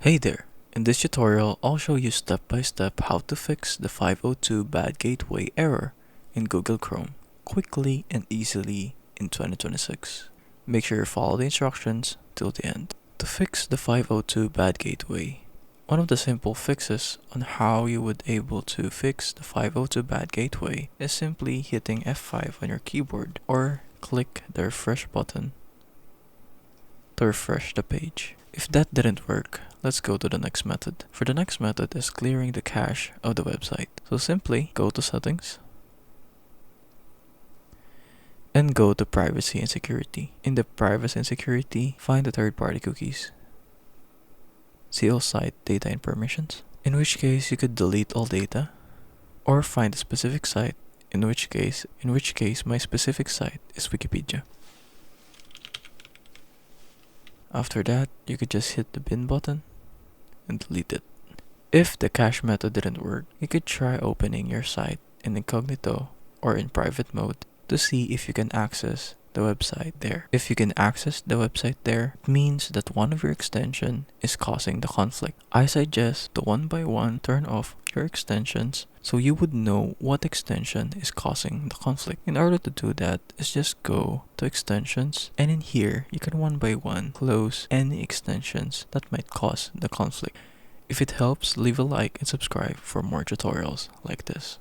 Hey there! In this tutorial, I'll show you step by step how to fix the 502 bad gateway error in Google Chrome quickly and easily in 2026. Make sure you follow the instructions till the end. To fix the 502 bad gateway, one of the simple fixes on how you would able to fix the 502 bad gateway is simply hitting F5 on your keyboard or click the refresh button to refresh the page. If that didn't work, let's go to the next method. For the next method is clearing the cache of the website. So simply go to settings and go to privacy and security. In the privacy and security, find the third-party cookies. See all site data and permissions, in which case you could delete all data or find a specific site, in which case my specific site is Wikipedia. After that, you could just hit the bin button and delete it. If the cache method didn't work, you could try opening your site in incognito or in private mode to see if you can access the website there. If you can access the website there, it means that one of your extension is causing the conflict. I suggest to one by one turn off your extensions so you would know what extension is causing the conflict. In order to do that, is just go to extensions, and in here you can one by one close any extensions that might cause the conflict. If it helps, leave a like and subscribe for more tutorials like this.